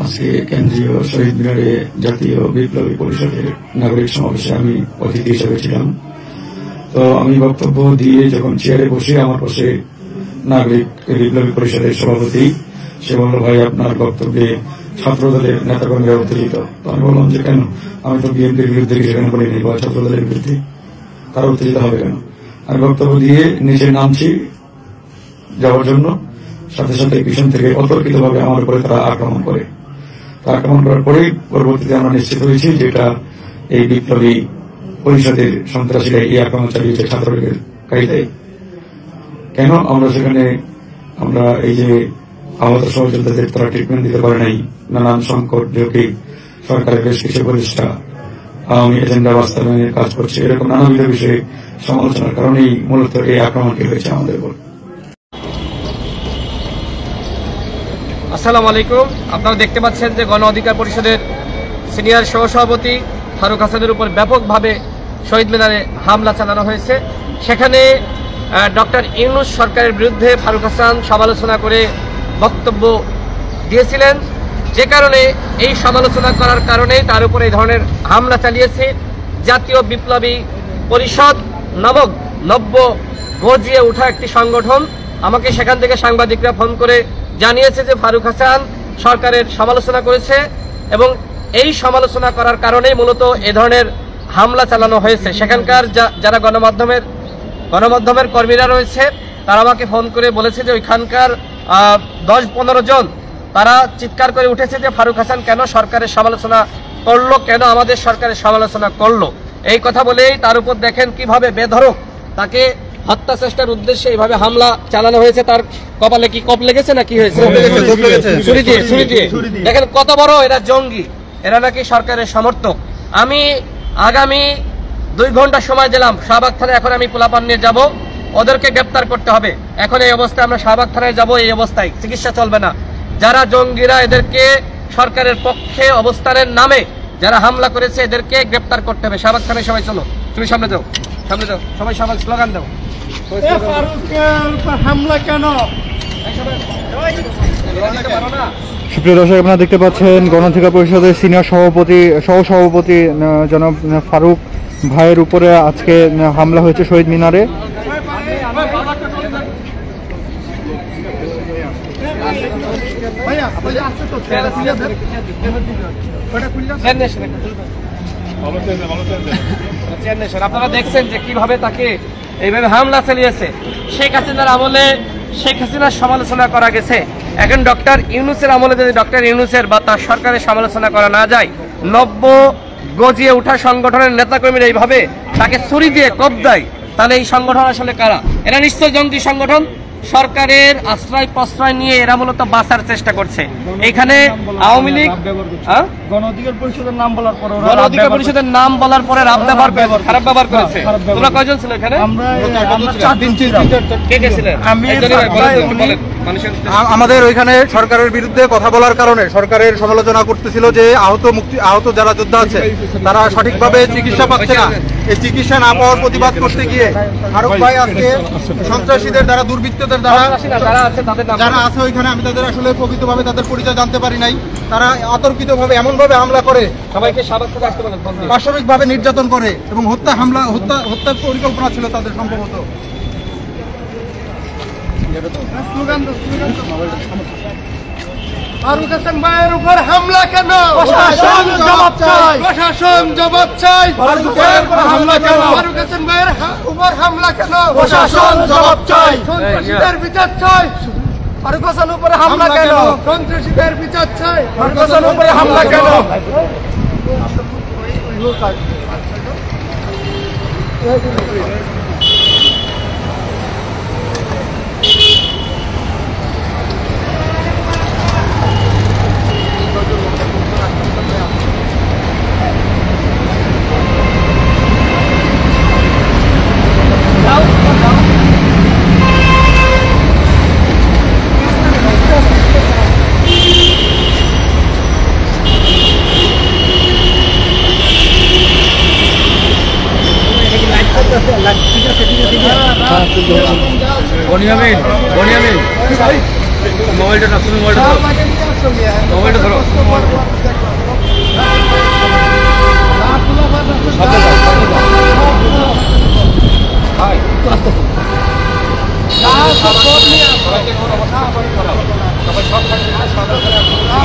আজকে কেন্দ্রীয় শহীদ মিনারে জাতীয় বিপ্লবী পরিষদের নাগরিক সমাবেশে আমি অতিথি হিসেবে ছিলাম। তো আমি বক্তব্য দিয়ে যখন চেয়ারে বসে আমার পাশে নাগরিক বিপ্লবী পরিষদের সভাপতি, সে বলল, ভাই আপনার বক্তব্যে ছাত্র দলের নেতাকর্মীরা উত্তেজিত। তো আমি বললাম যে কেন, আমি তো বিএনপির বিরুদ্ধে কিছু কেন বলিনি বা ছাত্র দলের বিরুদ্ধে, তারা উত্তেজিত হবে কেন? আমি বক্তব্য দিয়ে নিচে নামছি যাওয়ার জন্য, সাথে সাথে পিছন থেকে অতর্কিতভাবে আমার উপরে তারা আক্রমণ করে। আক্রমণ করার পরেই পরবর্তীতে আমরা নিশ্চিত হয়েছি যেটা এই বিপ্লবী পরিষদের সন্ত্রাসীরা এই আক্রমণ চালিয়েছে ছাত্রলীগের কায়দায়। কেন আমরা সেখানে এই যে আহত সহযোদ্ধাদের তারা ট্রিটমেন্ট দিতে পারে নাই, নানান সংকট যোগে সরকারের বেশ কিছু উপদেষ্টা আওয়ামী এজেন্ডা বাস্তবায়নের কাজ করছে, এরকম নানাবিধ বিষয়ে সমালোচনার কারণেই মূলত এই আক্রমণটি হয়েছে আমাদের উপর। আসসালামু আলাইকুম। আপনারা দেখতে পাচ্ছেন যে গণ অধিকার পরিষদের সিনিয়র সহসভাপতি ফারুক হাসানের উপর ব্যাপকভাবে শহীদ মিনারে হামলা চালানো হয়েছে। সেখানে ডক্টর ইউনূস সরকারের বিরুদ্ধে ফারুক হাসান সমালোচনা করে বক্তব্য দিয়েছিলেন, যে কারণে এই সমালোচনা করার কারণে তার উপর এই ধরনের হামলা চালিয়েছে জাতীয় বিপ্লবী পরিষদ। নব্য গজিয়ে ওঠা একটি সংগঠন। আমাকে সেখান থেকে সাংবাদিকরা ফোন করে জানিয়েছে যে ফারুক হাসান সরকারের সমালোচনা করেছে এবং এই সমালোচনা করার কারণেই মূলত এ ধরনের হামলা চালানো হয়েছে। সেখানকার যারা গণমাধ্যমের কর্মীরা রয়েছে তারা আমাকে ফোন করে বলেছে যে ওইখানকার 10-15 জন তারা চিৎকার করে উঠেছে যে ফারুক হাসান কেন সরকারের সমালোচনা করলো, কেন আমাদের সরকারের সমালোচনা করলো। এই কথা বলেই তার উপর দেখেন কিভাবে বেধড়ক তাকে হত্যা চেষ্টার উদ্দেশ্যে এইভাবে হামলা চালানো হয়েছে। তার কপালে কি কপ লেগেছে না কি হয়েছে? ছুরি দিয়ে। দেখেন কত বড় এরা জঙ্গি, এরা নাকি সরকারের সমর্থক। আমি আগামী 2 ঘন্টা সময় দিলাম শাহবাগ থানায়। এখন আমি পোলাপান নিয়ে যাব, ওদেরকে গ্রেপ্তার করতে হবে। এখন এই অবস্থায় আমরা শাহবাগ থানায় যাব, এই অবস্থায় চিকিৎসা চলবে না। যারা জঙ্গিরা, এদেরকে সরকারের পক্ষে অবস্থানের নামে যারা হামলা করেছে এদেরকে গ্রেপ্তার করতে হবে। শাহবাগ থানায় সবাই চলো, তুমি সামনে যাও, সবাই শাহবাগ স্লোগান দাও। হামলা কেন? সুপ্রিয় দর্শক, আপনারা দেখতে পাচ্ছেন গণ অধিকার পরিষদের সিনিয়র সহসভাপতি জনাব ফারুক ভাইয়ের উপরে আজকে হামলা হয়েছে শহীদ মিনারে। আপনারা দেখছেন যে কিভাবে তাকে এইভাবে হামলা চালিয়েছে। শেখ হাসিনার আমলে শেখ হাসিনার সমালোচনা করা গেছে, এখন ডক্টর ইউনূসের আমলে যদি ডক্টর ইউনূসের বা তার সরকারের সমালোচনা করা না যায়, নব্য গজিয়ে ওঠা সংগঠনের নেতাকর্মীরা এইভাবে তাকে ছুরি দিয়ে কোপ দেয়, তাহলে এই সংগঠন আসলে কারা? এরা নিশ্চয় জঙ্গি সংগঠন। সরকারের আশ্রয় প্রশ্রয় নিয়ে এরা মূলত বাঁচার চেষ্টা করছে। এখানে আওয়ামী লীগ গণ অধিকার পরিষদের নাম বলার পরে খারাপ ব্যবহার করেছে। তোমরা কয়জন ছিল এখানে? কে কে ছিলেন? আমাদের ওইখানে সরকারের বিরুদ্ধে কথা বলার কারণে সরকারের সমালোচনা করতেছিল যে আহত যারা যোদ্ধা আছে তারা সঠিকভাবে চিকিৎসা পাচ্ছে না। এই চিকিৎসা না পাওয়ার প্রতিবাদ করতে গিয়ে ফারুক ভাই আজকে সন্ত্রাসীদের দ্বারা, দুর্বৃত্তদের দ্বারা যারা আছে ওইখানে, আমি তাদের আসলে প্রকৃতভাবে তাদের পরিচয় জানতে পারি নাই, তারা অতর্কিতভাবে এমনভাবে হামলা করে, সবাইকে পাশবিকভাবে নির্যাতন করে এবং হত্যার পরিকল্পনা ছিল তাদের সম্ভবত। ফারুক হাসান ভাইয়ের উপর হামলা কেন? প্রশাসন জবাব চাই, প্রশাসন জবাব চাই। ফারুক হাসান ভাইয়ের উপর হামলা কেন? প্রশাসন জবাব চাই। সন্ত্রাসীদের বিচার চাই। ফারুক হাসান উপরে হামলা কেন? সন্ত্রাসীদের বিচার চাই। ফারুক হাসান উপরে হামলা কেন? মোবাইলটা ধরো।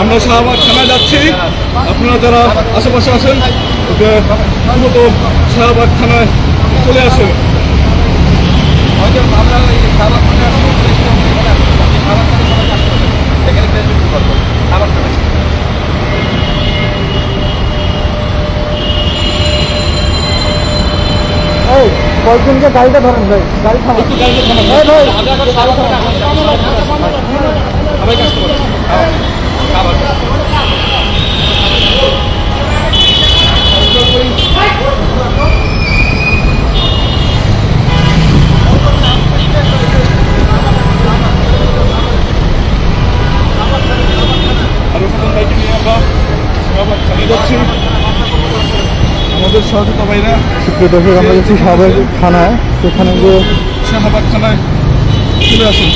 আমরা শাহবাগ থানায় যাচ্ছি, আপনারা যারা আশেপাশে আছেন দ্রুত শাহবাগ থানায় চলে আসেন। আমরা ওই শাহবাগ থানায় আসবো, শাহবাগ থানায় এখানে ফেসবুক করবো শাহবাগ থানায়। কয়েকজনকে গাড়িটা ধরেন ভাই, গাড়ি থামান। সবাই কাজ করবো আরো বাইকে নিয়ে আমরা শাহবাগ থানায় যাচ্ছি। আমাদের সহযোগিতা ভাইরা দর্শক আমরা যাচ্ছি শাহবাগ থানায়, সেখানে যে শাহবাগ থানায় চলে আসুন।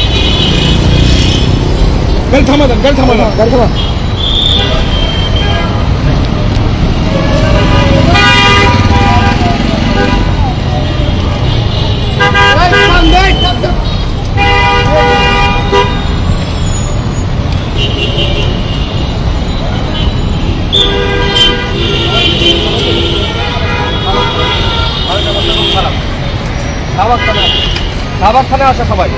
গাড়ি থামা দেন, গাড়ি থামা দেন, গাড়ি থামান। শাহবাগ থানায় আসা সবাই।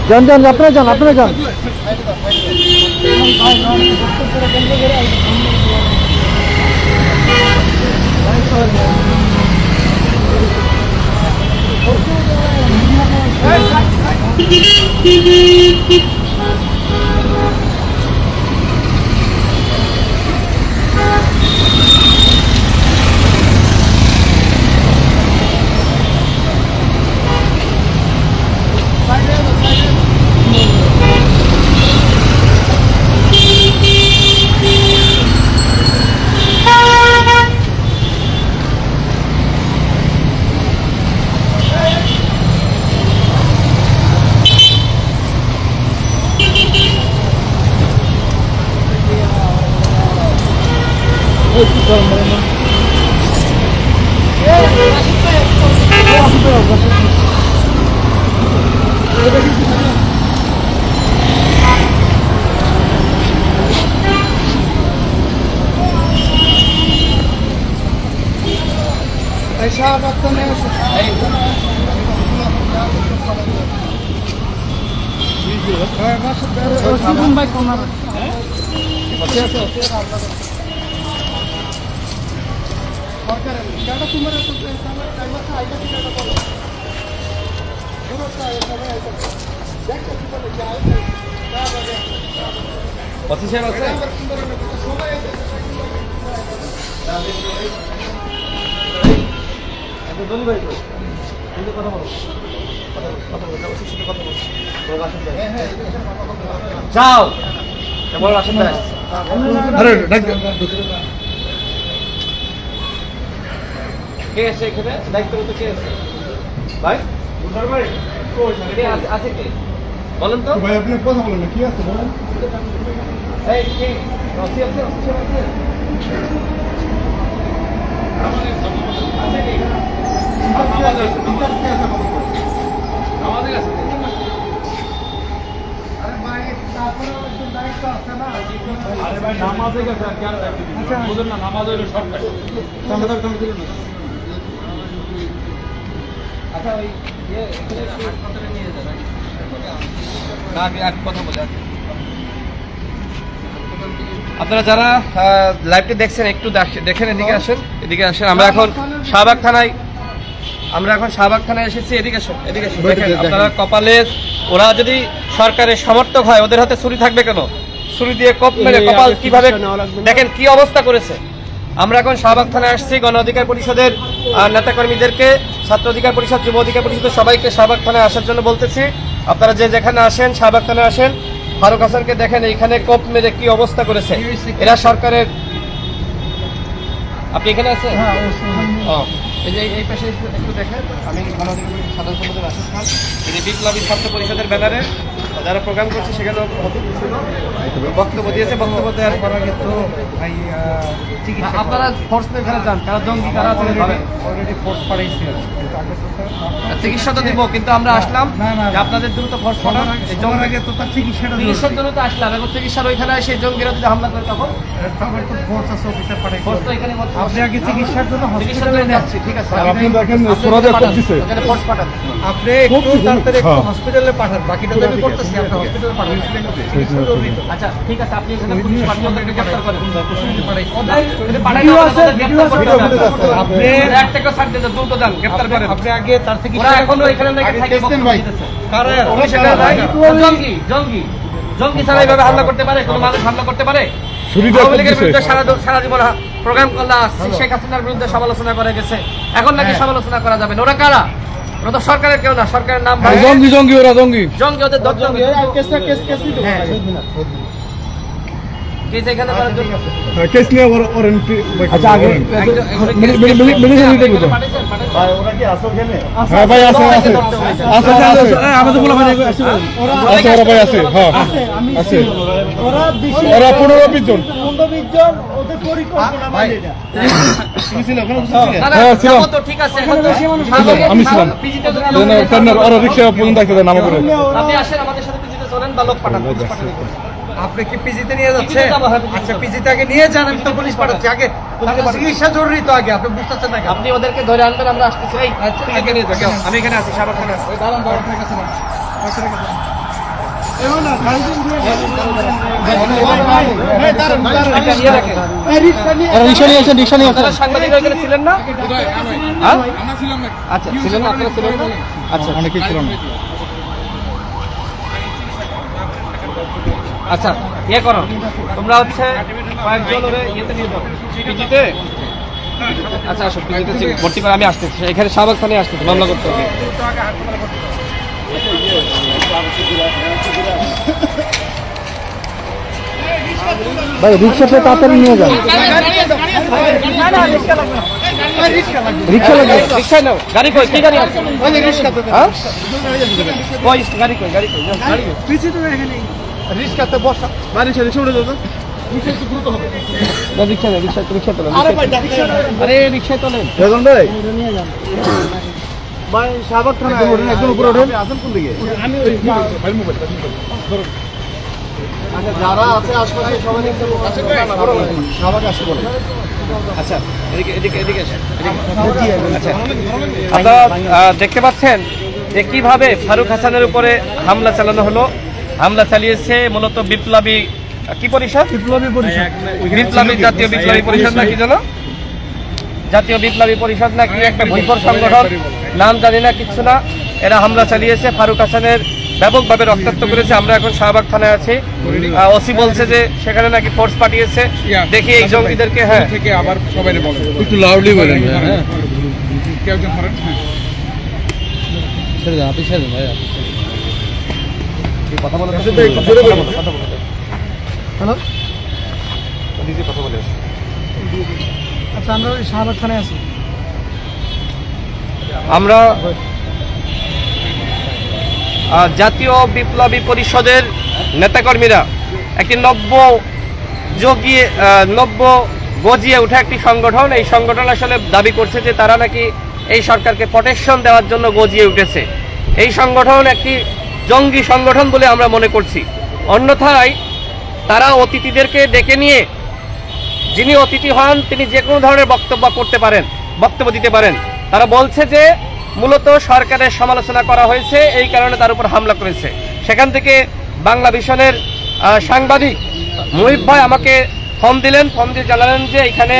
যান যান, আপনারা যান, আপনারা যান। অফিসার আছে যাও কেবল আসেন না। আরে ডাক কে আছে এখানে দায়িত্বরত কে আছে ভাই? আছে কে বলেন তো ভাই, আপনি কথা বলেন না, কি আছে বলেন। এই কে রসি আছে অফিসার আছে আমাদের আছে আরে ভাই নামাজে গেছে আর কেন আচ্ছা বুঝুন না নামাজ হইলো শর্টকাট আচ্ছা ওই এখানে হাসপাতালে নিয়ে যাবেন না আগে কথা বলে আপনারা যারা লাইভটি দেখছেন একটু দেখেন, এদিকে আসেন, এদিকে আসেন। আমরা এখন শাহবাগ থানায় এসেছি। এদিকে আসেন, এদিকে আসেন। দেখেন আপনারা কপালে, ওরা যদি সরকারের সমর্থক হয় ওদের হাতে ছুরি থাকবে কেন? ছুরি দিয়ে কপ মেরে কপাল কিভাবে দেখেন কি অবস্থা করেছে। আমরা এখন শাহবাগ থানায় আসছি, গণ অধিকার পরিষদের নেতাকর্মীদেরকে, ছাত্র অধিকার পরিষদ, যুব অধিকার পরিষদের সবাইকে শাহবাগ থানায় আসার জন্য বলতেছি। আপনারা যে যেখানে আসেন শাহবাগ থানায় আসেন। ফারুক হাসানকে দেখেন এইখানে কোপ মেরে কি অবস্থা করেছে। এরা সরকারের আপনি এখানে আছেন? ও, এই যে এই পাশে একটু দেখেন, আমি সাধারণ সম্পাদক রাশেদ খান, এই যে বিপ্লবী ছাত্র পরিষদের ব্যানারে যারা প্রোগ্রাম করছে সেখানে বক্তব্য দিয়েছে। বক্তব্য দেওয়ার পর কিন্তু ভাই আপনারা ফোর্স এখানে যান, কারা জঙ্গি কারা আছে অলরেডি ফোর্স পাঠাইছে, চিকিৎসা তো দিব, কিন্তু আমরা আসলাম যে আপনাদের দ্রুত ফোর্স পাঠান, চিকিৎসার জন্য তো আসলাম, এবং চিকিৎসার ওইখানে এসে জঙ্গিরা যদি হামলা করে তখন ফোর্স তো এখানে আপনি আগে চিকিৎসার জন্য হসপিটালে যাচ্ছি, ঠিক আছে আপনি দেখেন সোরাদে করতেছে, এখানে ফোর্স পাঠান, আপনি একটু তাড়াতাড়ি হসপিটালে পাঠান, বাকিটা তো আমি করতেছি, আপনি হসপিটালে পাঠান। আচ্ছা ঠিক আছে, আপনি এখানে পুলিশ পাঠিয়ে গ্রেফতার করেন, আপনি এক টাকা ছাড় দিতে দ্রুত যান, গ্রেফতার করেন, আপনি আগে তার থেকে এখনো এখানে জঙ্গি জঙ্গি জঙ্গি ছাড়া এইভাবে হামলা করতে পারে? কোনো মানুষ হামলা করতে পারে? আওয়ামী লীগের বিরুদ্ধে সারা জীবন প্রোগ্রাম করলা, শেখ হাসিনার বিরুদ্ধে সমালোচনা করে গেছে, এখন নাকি সমালোচনা করা যাবে না? ওরা কারা? ওরা তো সরকারের কেউ না, সরকারের নাম জঙ্গি জঙ্গি ওরা জঙ্গি জঙ্গি, ওদের জঙ্গি এখানে করার জন্য কেস নিয়ে ওয়ারেন্টি। আচ্ছা আগে মেডিসিন দিতে কত? ওরা কি আসল খেলে? হ্যাঁ ভাই আছে আছে আছে আছে, আমাদের বলা ভাই আছে, ওরা ভাই আছে, হ্যাঁ আছে, ওরা 15-20 জন ওদের পরিকল্পনা মানে এটা কি ছিল? হ্যাঁ ছিল তো, ঠিক আছে, আমি ছিলাম ট্রেনার, ওরা রিকশা পর্যন্ত আসতে নাম করে। আপনি আসেন আমাদের সাথে পিজিতে চলেন বা লোক পাঠান, আপনি কি পিজিতে নিয়ে যাচ্ছেন? আচ্ছা পিজিতে আগে নিয়ে যান, আমি তো পুলিশ পাঠাচ্ছি, আগে চিকিৎসা জরুরি তো, আগে আপনি বুঝতেছেন না, আপনি ওদেরকে ধরে আনবেন, আমরা আসতেছি। এই এখানে নিয়ে যাও, আমি এখানে আছি, সাবধানে আছি। সাংবাদিক এখানে ছিলেন না? আচ্ছা ছিলেন না, আপনারা ছিলেন না? আচ্ছা অনেকেই ছিল না। আচ্ছা ইয়ে করো, তোমরা হচ্ছে কয়েকজন ওরে ইয়েতে নিয়ে যাও পিজিতে। আচ্ছা আসো পিজিতে ভর্তি করে আমি আসতেছি, এখানে সাবধানে আসতেছি, মামলা করতে হবে। ভাই রিক্সাতে তাড়াতাড়ি নিয়ে যান, রিক্সা লাগবে, রিক্সা নাও, গাড়ি কই? কি গাড়ি আছে? কই গাড়ি কই? গাড়ি কই? গাড়ি কই? রিস্কাতে বসা, বাড়ি ছেড়ে উঠে যাবে, না রিক্সা না, রিক্সা তোলেন, আরে রিক্সায় তোলেন। এখন ভাই ভাই শাহবাগ থানা একদম উপরে ওঠেন। আসেন কোন দিকে? আমি ভাই মোবাইল ধরো, আচ্ছা যারা আছে আশপাশে সবাই আছে, শাহবাগ আসতে বলে। আচ্ছা এদিকে এদিকে এদিকে আসেন, আচ্ছা আপনারা দেখতে পাচ্ছেন যে কিভাবে ফারুক হাসানের উপরে হামলা চালানো হলো। হামলা চালিয়েছে মূলত বিপ্লবী কি পরিষদ, বিপ্লবী জাতীয় বিপ্লবী পরিষদ নাকি জানো, জাতীয় বিপ্লবী পরিষদ নাকি একটা ভূমিকর সংগঠন, নাম জানি না, কিচ্ছু না। এরা হামলা চালিয়েছে, ফারুক হাসানের ব্যাপকভাবে রক্তাক্ত করেছে। আমরা এখন শাহবাগ থানায় আছি, ওসি বলছে যে সেখানে নাকি ফোর্স পাঠিয়েছে। দেখি এই জঙ্গিদেরকে, হ্যাঁ থেকে আবার সবাই বলেন, একটু লাউডলি বলেন, হ্যাঁ কেউ জন করেন, ছেড়ে দাও, আপনি ছেড়ে দেন ভাই, কথা বলো, হ্যালো কথা বলে। আচ্ছা আমরা শাহবাগ থানায় আছি। আমরা জাতীয় বিপ্লবী পরিষদের নেতাকর্মীরা একটি নব্য গজিয়ে ওঠা একটি সংগঠন। এই সংগঠন আসলে দাবি করছে যে তারা নাকি এই সরকারকে প্রোটেকশন দেওয়ার জন্য গজিয়ে উঠেছে। এই সংগঠন একটি জঙ্গি সংগঠন বলে আমরা মনে করছি। অন্যথায় তারা অতিথিদেরকে ডেকে নিয়ে, যিনি অতিথি হন তিনি যে কোনো ধরনের বক্তব্য দিতে পারেন। তারা বলছে যে মূলত সরকারের সমালোচনা করা হয়েছে, এই কারণে তার উপর হামলা করেছে। সেখান থেকে বাংলা ভিশনের সাংবাদিক মুহিব ভাই আমাকে ফোন দিয়ে জানালেন যে এখানে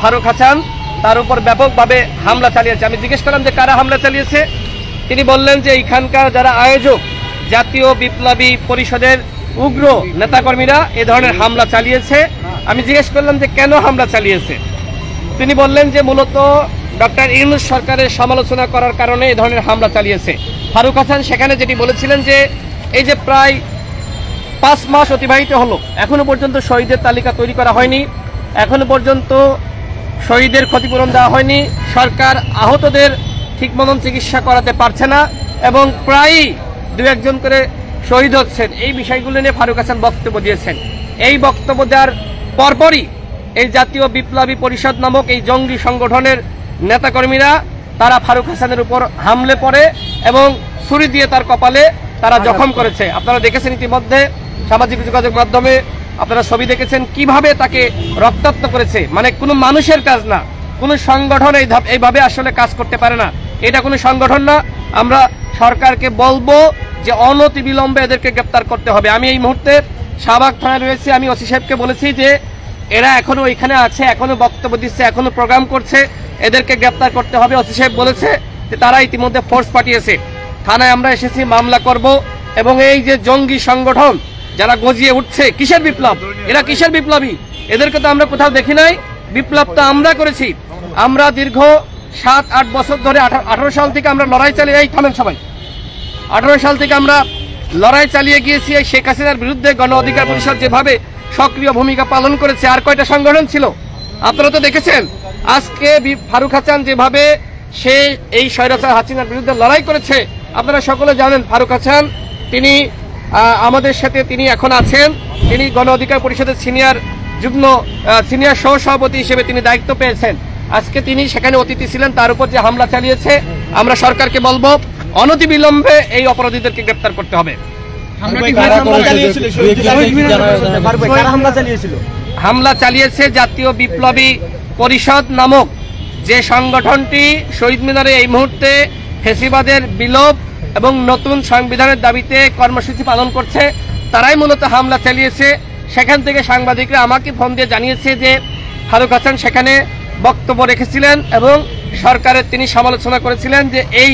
ফারুক হাসান তার উপর ব্যাপকভাবে হামলা চালিয়েছে। আমি জিজ্ঞেস করলাম যে কারা হামলা চালিয়েছে। তিনি বললেন যে এখানকার যারা আয়োজক, জাতীয় বিপ্লবী পরিষদের উগ্র নেতাকর্মীরা এ ধরনের হামলা চালিয়েছে। আমি জিজ্ঞেস করলাম যে কেন হামলা চালিয়েছে। তিনি বললেন যে মূলত ডক্টর ইউনূস সরকারের সমালোচনা করার কারণে এই ধরনের হামলা চালিয়েছে। ফারুক হাসান সেখানে যেটি বলেছিলেন যে এই যে প্রায় 5 মাস অতিবাহিত হলো, এখনো পর্যন্ত শহীদের তালিকা তৈরি করা হয়নি, এখনো পর্যন্ত শহীদের ক্ষতিপূরণ দেওয়া হয়নি, সরকার আহতদের ঠিক মতন চিকিৎসা করাতে পারছে না এবং প্রায়ই 2-1 করে শহীদ হচ্ছেন। এই বিষয়গুলো নিয়ে ফারুক হাসান বক্তব্য দিয়েছেন। এই বক্তব্য দেওয়ার পরপরই এই জাতীয় বিপ্লবী পরিষদ নামক এই জঙ্গি সংগঠনের নেতাকর্মীরা তারা ফারুক হাসানের উপর হামলে পড়ে এবং ছুরি দিয়ে তার কপালে তারা জখম করেছে। আপনারা দেখেছেন ইতিমধ্যে সামাজিক যোগাযোগ মাধ্যমে, আপনারা ছবি দেখেছেন কিভাবে তাকে রক্তাক্ত করেছে। মানে কোনো মানুষের কাজ না, কোনো সংগঠন এইভাবে আসলে কাজ করতে পারে না। এটা কোনো সংগঠন না। আমরা সরকারকে বলবো যে অনতিবিলম্বে এদেরকে গ্রেপ্তার করতে হবে। আমি এই মুহূর্তে শাহবাগ থানায় রয়েছি। আমি ওসি সাহেবকে বলেছি যে এরা এখনো এখানে আছে, এখনো বক্তব্য দিচ্ছে, এখনো প্রোগ্রাম করছে, এদেরকে গ্রেপ্তার করতে হবে। ওসি সাহেব বলেছে যে তারা ইতিমধ্যে ফোর্স পাঠিয়েছে। থানায় আমরা এসেছি, মামলা করব এবং এই যে জঙ্গি সংগঠন যারা গজিয়ে উঠছে, কিসের বিপ্লব, এরা কিসের বিপ্লবী, এদেরকে তো আমরা কোথাও দেখি নাই। বিপ্লব তো আমরা করেছি। আমরা দীর্ঘ 7-8 বছর ধরে 18 সাল থেকে আমরা লড়াই চালিয়ে, এই থামেন সবাই, 18 সাল থেকে আমরা লড়াই চালিয়ে গিয়েছি এই শেখ হাসিনার বিরুদ্ধে। গণ অধিকার পরিষদ যেভাবে সক্রিয় ভূমিকা পালন করেছে, আর কয়টা সংগঠন ছিল আপনারা তো দেখেছেন। আজকে ফারুক হাসান যেভাবে সে এই স্বৈরাচার হাসিনার বিরুদ্ধে লড়াই করেছে, আপনারা সকলে জানেন। ফারুক হাসান তিনি আমাদের সাথে তিনি এখন আছেন। তিনি গণ অধিকার পরিষদের সিনিয়র সহ সভাপতি হিসেবে তিনি দায়িত্ব পেয়েছেন। আজকে তিনি সেখানে অতিথি ছিলেন। তার উপর যে হামলা চালিয়েছে, আমরা সরকারকে বলবো অনতিবিলম্বে এই অপরাধীদেরকে গ্রেপ্তার করতে হবে। হামলা চালিয়েছে জাতীয় বিপ্লবী পরিষদ নামক যে সংগঠনটি শহীদ মিনারে এই মুহূর্তে ফ্যাসিবাদের বিলোপ এবং নতুন সংবিধানের দাবিতে কর্মসূচি পালন করছে। তারাই মূলত হামলা চালিয়েছে। সেখান থেকে সাংবাদিকরা আমাকে ফোন দিয়ে জানিয়েছে যে ফারুক হাসান সেখানে বক্তব্য রেখেছিলেন এবং সরকারের তিনি সমালোচনা করেছিলেন যে এই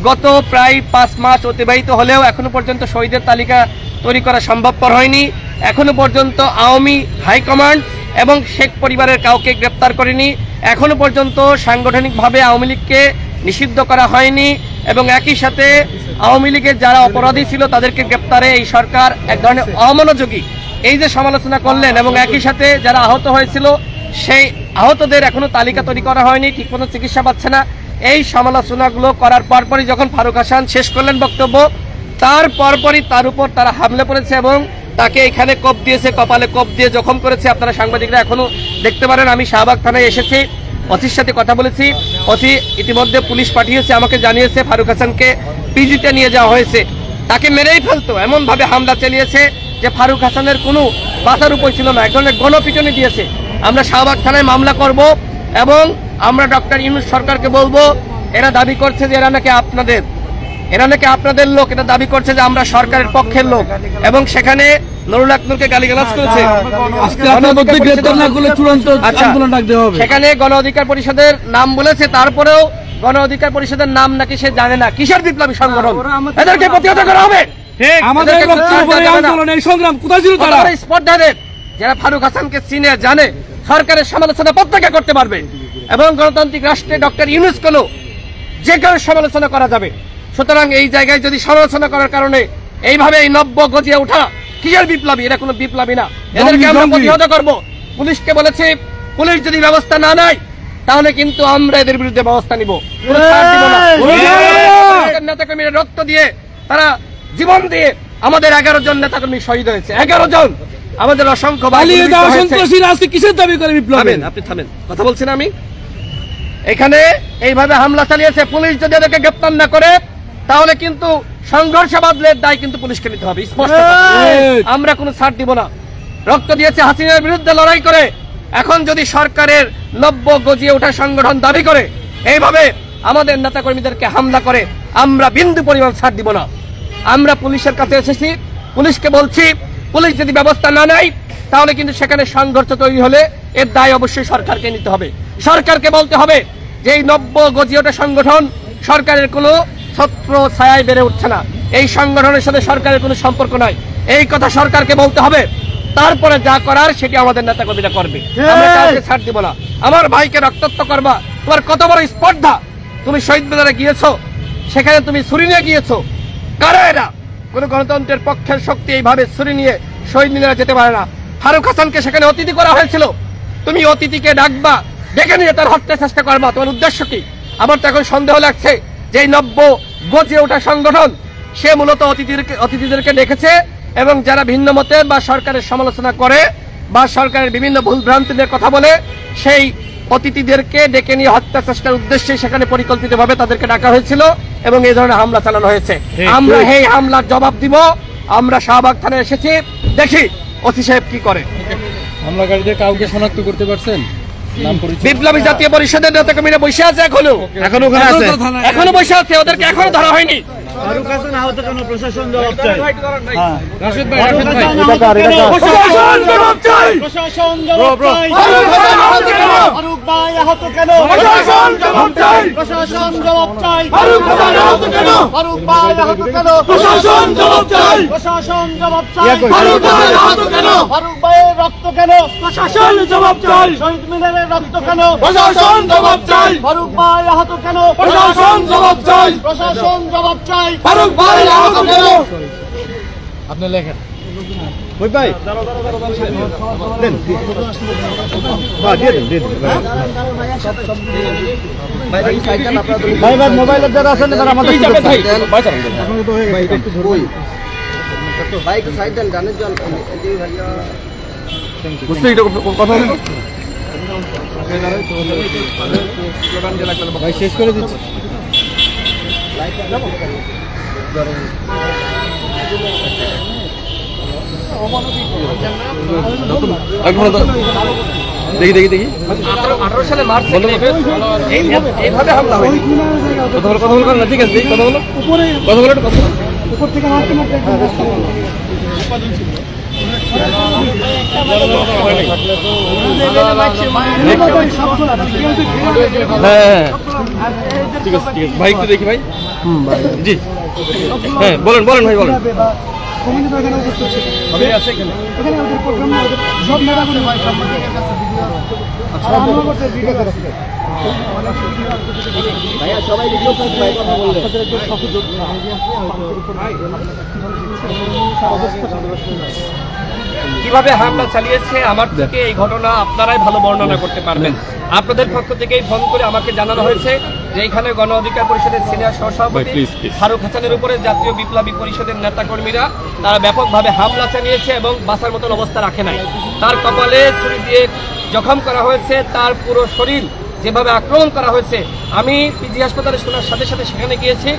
গত প্রায় 5 মাস অতিবাহিত হলেও এখনো পর্যন্ত শহীদের তালিকা তৈরি করা সম্ভবপর হয়নি। এখনো পর্যন্ত আওয়ামী হাইকমান্ড এবং শেখ পরিবারের কাউকে গ্রেপ্তার করেনি। এখনো পর্যন্ত সাংগঠনিকভাবে আওয়ামী লীগকে নিষিদ্ধ করা হয়নি এবং একই সাথে আওয়ামী লীগের যারা অপরাধী ছিল তাদেরকে গ্রেপ্তারে এই সরকার এক ধরনের অমনোযোগী, এই যে সমালোচনা করলেন। এবং একই সাথে যারা আহত হয়েছিল সেই আহতদের এখনো তালিকা তৈরি করা হয়নি, ঠিক মতো চিকিৎসা পাচ্ছে না। এই সমালোচনাগুলো করার পরপরই যখন ফারুক হাসান শেষ করলেন বক্তব্য, তার পরপরই তার উপর তারা হামলে পড়েছে এবং তাকে এখানে কোপ দিয়েছে, কপালে কোপ দিয়ে জখম করেছে। আপনারা সাংবাদিকরা এখনো দেখতে পারেন। আমি শাহবাগ থানায় এসেছি, ওসির সাথে কথা বলেছি। ওসি ইতিমধ্যে পুলিশ পাঠিয়েছে, আমাকে জানিয়েছে ফারুক হাসানকে পিজিতে নিয়ে যাওয়া হয়েছে। তাকে মেরেই ফেলতো এমন ভাবে হামলা চালিয়েছে যে ফারুক হাসানের কোনো বাঁচার উপায় ছিল না। এক ধরনের গণপিটুনি দিয়েছে। আমরা শাহবাগ থানায় মামলা করব এবং আমরা ডক্টর ইউনূস সরকারকে বলবো, এরা দাবি করছে যে এরা নাকি আপনাদের লোক, এটা দাবি করছে যে আমরা সরকারের পক্ষের লোক এবং সেখানে নুরুল হক নূরকে গালিগালাজ করেছে। সেখানে গণ অধিকার পরিষদের নাম বলেছে, তারপরেও গণ অধিকার পরিষদের নাম নাকি সে জানে না। কিসের বিপ্লবী সংগঠন? এদেরকে প্রতিহত করা হবে। যারা ফারুক হাসানকে চিনে জানে সরকারের সমালোচনা প্রত্যেকে করতে পারবে এবং গণতান্ত্রিক রাষ্ট্রে ডক্টর ইউনূস কোনো যে কারো সমালোচনা করা যাবে। সুতরাং এই জায়গায় যদি সমালোচনা করার কারণে এইভাবে এই নব্য গজিয়ে ওঠা কিসের বিপ্লবী? এরা কোনো বিপ্লবী না। এদেরকে আমরা প্রতিহত করব। পুলিশকে বলেছি, পুলিশ যদি ব্যবস্থা না নেয় তাহলে কিন্তু আমরা এদের বিরুদ্ধে ব্যবস্থা নিব। নেতাকর্মীরা রক্ত দিয়ে, তারা জীবন দিয়ে, আমাদের 11 জন নেতাকর্মী শহীদ হয়েছে। 11 জন আমাদের অসংখ্য কিসের দাবি করে বিপ্লব? আপনি থামেন, কথা বলছেন। আমি এখানে এইভাবে হামলা চালিয়েছে। পুলিশ যদি এদেরকে গ্রেপ্তার না করে তাহলে কিন্তু সংঘর্ষবাদের দায় কিন্তু পুলিশকে নিতে হবে। স্পষ্ট, আমরা কোনো ছাড় দিব না। রক্ত দিয়েছে হাসিনার বিরুদ্ধে লড়াই করে। এখন যদি সরকারের নব্য গজিয়ে ওঠা সংগঠন দাবি করে এইভাবে আমাদের নেতাকর্মীদেরকে হামলা করে, আমরা বিন্দু পরিমাণ ছাড় দিব না। আমরা পুলিশের কাছে এসেছি, পুলিশকে বলছি, পুলিশ যদি ব্যবস্থা না নেয় তাহলে কিন্তু সেখানে সংঘর্ষ তৈরি হলে এর দায় অবশ্যই সরকারকে নিতে হবে। সরকারকে বলতে হবে যে এই নব্য গজিয়ে ওঠা সংগঠন সরকারের কোনো ছত্র ছায়ায় বেড়ে উঠছে না, এই সংগঠনের সাথে সরকারের কোনো সম্পর্ক নাই, এই কথা সরকারকে বলতে হবে। তারপরে যা করার সেটি আমাদের নেতাকর্মীরা করবে। আমরা কাউকে ছাড় দিব না। আমার ভাইকে রক্তাক্ত করবা, তোমার কত বড় স্পর্ধা! তুমি শহীদ মিনারে গিয়েছো, সেখানে তুমি ছুরি নিয়ে গিয়েছো। কারা এরা? কোন গণতন্ত্রের পক্ষের শক্তি এইভাবে ছুরি নিয়ে শহীদ মিনারে যেতে পারে না। ফারুক হাসানকে সেখানে অতিথি করা হয়েছিল। তুমি অতিথিকে ডাকবা, ডেকে নিয়ে তার হত্যার চেষ্টা করবা, তোমার উদ্দেশ্য কি? আমার তো এখন সন্দেহ লাগছে যে এই নব্য গজে ওঠা সংগঠন সে মূলত অতিথিদেরকে ডেকেছে এবং যারা ভিন্ন মতের বা সরকারের সমালোচনা করে বা সরকারের বিভিন্ন ভুলভ্রান্তিদের কথা বলে সেই অতিথিদেরকে ডেকে নিয়ে হত্যা চেষ্টার উদ্দেশ্যে সেখানে পরিকল্পিতভাবে তাদেরকে ডাকা হয়েছিল এবং এই ধরনের হামলা চালানো হয়েছে। আমরা এই হামলার জবাব দিব। আমরা শাহবাগ থানায় এসেছি, দেখি ওসি সাহেব কি করে। হামলাকারীদের কাউকে শনাক্ত করতে পারছেন? বিপ্লবী জাতীয় পরিষদের নেতাকর্মীরা বসে আছে, এখনো বসে আছে, ওদেরকে এখনো ধরা হয়নি। ফারুক হাসান আহত কেন? প্রশাসন জবাব চাই। রাশেদ ভাই, প্রশাসন জবাব চাই। ফারুক ভাই আহত কেন? প্রশাসন জবাব চাই। প্রশাসন জবাব চাই। ফারুক হাসান আহত কেন? ফারুক ভাই আহত কেন? প্রশাসন জবাব চাই। প্রশাসন জবাব চাই। ফারুক হাসান আহত কেন? ফারুক ভাইয়ের রক্ত কেন? প্রশাসন জবাব চাই। শহীদ মিনারের রক্ত কেন? প্রশাসন জবাব চাই। ফারুক ভাই আহত কেন? প্রশাসন জবাব চাই। প্রশাসন জবাব চাই। ফারুক ভাই আহত কেন? আপনি লেখেন। ওই ভাই দেন, ভাই ভাই মোবাইলের যারা আছেন তারা আমাদের ভাই শেষ করে দিচ্ছি। দেখি 18 সালে মার্চ এইভাবে হামলা হয়। কথা বলো না, ঠিক আছে, কথা বলো, উপর থেকে মারতে হ্যাঁ ঠিক আছে, ভাই একটু দেখি ভাই। জি হ্যাঁ বলেন ভাই, বলেন। কিভাবে হামলা চালিয়েছে আমার থেকে এই ঘটনা আপনারাই ভালো বর্ণনা করতে পারবেন। আপনাদের পক্ষ থেকেই ফোন করে আমাকে জানানো হয়েছে যে এখানে গণ অধিকার পরিষদের সিনিয়র সহসভাপতি ফারুক হাসানের উপরে জাতীয় বিপ্লবী পরিষদের নেতাকর্মীরা তারা ব্যাপকভাবে হামলা চালিয়েছে এবং বাঁচার মতন অবস্থা রাখে নাই। তার কপালে ছুরি দিয়ে জখম করা হয়েছে, তার পুরো শরীর যেভাবে আক্রমণ করা হয়েছে। আমি পিজি হাসপাতালে শোনার সাথে সাথে সেখানে গিয়েছি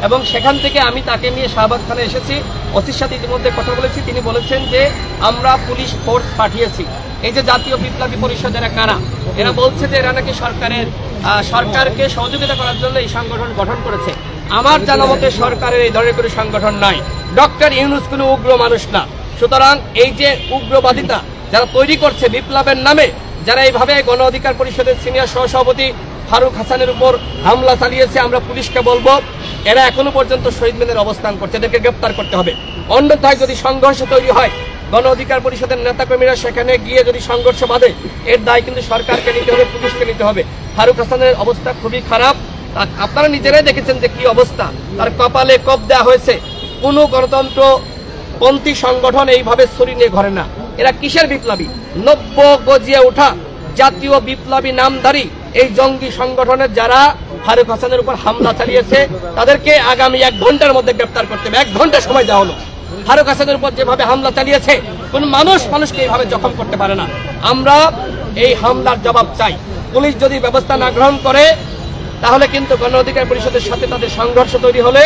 এবং সেখান থেকে আমি তাকে নিয়ে শাহবাগ থানায় এসেছি। ওসির সাথে ইতিমধ্যে কথা বলেছি, তিনি বলেছেন যে আমরা পুলিশ ফোর্স পাঠিয়েছি। এই যে জাতীয় বিপ্লবী পরিষদ এরা কারা? এরা বলছে যে এরা নাকি সরকারকে সহযোগিতা করার জন্য এই সংগঠন গঠন করেছে। আমার জানা মতে সরকারের এই ধরনের কোনো সংগঠন নাই। ডক্টর ইউনূস কোনো উগ্র মানুষ না। সুতরাং এই যে উগ্রবাদিতা যারা তৈরি করছে বিপ্লবের নামে, যারা এইভাবে গণ অধিকার পরিষদের সিনিয়র সহসভাপতি ফারুক হাসানের উপর হামলা চালিয়েছে, আমরা পুলিশকে বলবো এরা এখনো পর্যন্ত শহীদ মিনারে অবস্থান করছে, এদেরকে গ্রেপ্তার করতে হবে। অন্যথায় যদি সংঘর্ষ তৈরি হয়, গণ অধিকার পরিষদের নেতাকর্মীরা সেখানে গিয়ে যদি সংঘর্ষ বাঁধে, এর দায় কিন্তু সরকারকে নিতে হবে, পুলিশকে নিতে হবে। ফারুক হাসানের অবস্থা খুবই খারাপ, আপনারা নিজেরাই দেখেছেন যে কি অবস্থা, তার কপালে কোপ দেওয়া হয়েছে। কোনো গণতন্ত্রপন্থী সংগঠন এইভাবে ছুরি নিয়ে ঘরে না। এরা কিসের বিপ্লবী? নব্য গজিয়ে ওঠা জাতীয় বিপ্লবী নামধারী এই জঙ্গি সংগঠনের যারা ফারুক হাসানের উপর হামলা চালিয়েছে তাদেরকে আগামী 1 ঘন্টার মধ্যে গ্রেপ্তার করতে হবে। 1 ঘন্টা সময় দেওয়া হলো। ফারুক হাসানের উপর যেভাবে হামলা চালিয়েছে কোন মানুষকে এইভাবে জখম করতে পারে না। আমরা এই হামলার জবাব চাই। পুলিশ যদি ব্যবস্থা না গ্রহণ করে তাহলে কিন্তু গণ অধিকার পরিষদের সাথে তাদের সংঘর্ষ তৈরি হলে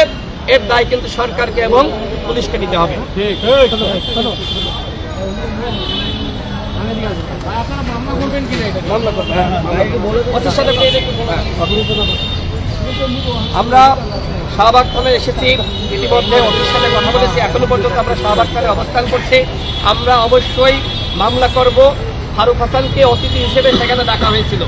এর দায় কিন্তু সরকারকে এবং পুলিশকে নিতে হবে। আমরা শাহবাগ থানায় এসেছি, ইতিমধ্যে ওসির সাথে কথা বলেছি। এখনো পর্যন্ত আমরা শাহবাগ থানায় অবস্থান করছি। আমরা অবশ্যই মামলা করব। ফারুক হাসানকে অতিথি হিসেবে সেখানে ডাকা হয়েছিল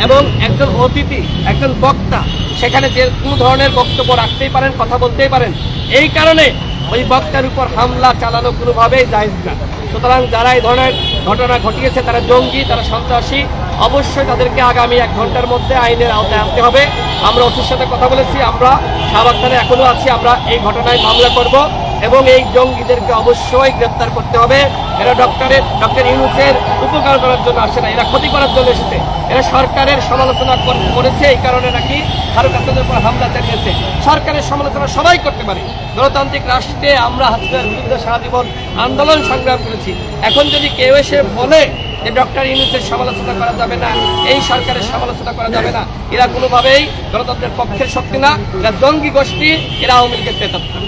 এবং একজন অতিথি, একজন বক্তা সেখানে যে কোনো ধরনের বক্তব্য রাখতেই পারেন, কথা বলতেই পারেন। এই কারণে ওই বক্তার উপর হামলা চালানো কোনোভাবেই জায়েজ না। সুতরাং যারা এই ধরনের ঘটনা ঘটিয়েছে তারা জঙ্গি, তারা সন্ত্রাসী। অবশ্যই তাদেরকে আগামী 1 ঘন্টার মধ্যে আইনের আওতায় আনতে হবে। আমরা ওসির সাথে কথা বলেছি, আমরা শাহবাগ থানায় এখনো আছি। আমরা এই ঘটনায় মামলা করব এবং এই জঙ্গিদেরকে অবশ্যই গ্রেপ্তার করতে হবে এরা ডক্টর ইউনূসের উপকার করার জন্য আসে না, এরা ক্ষতি করার জন্য এসেছে। এরা সরকারের সমালোচনা করেছে, এই কারণে নাকি ফারুক হাসানের উপর হামলা চালিয়েছে। সরকারের সমালোচনা সবাই করতে পারে, গণতান্ত্রিক রাষ্ট্রে আমরা হাসিনার বিরুদ্ধে সারা জীবন আন্দোলন সংগ্রাম করেছি। এখন যদি কেউ এসে বলে যে ডক্টর ইউনূসের সমালোচনা করা যাবে না, এই সরকারের সমালোচনা করা যাবে না, এরা কোনোভাবেই গণতন্ত্রের পক্ষের শক্তি না, এরা জঙ্গি গোষ্ঠী, এরা আওয়ামী লীগের প্রেতাত্মা।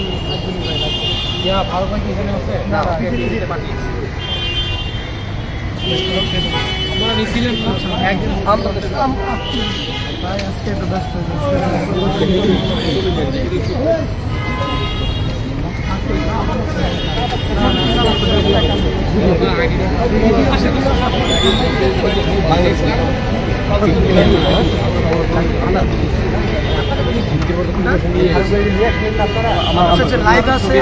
লাইভ আছে।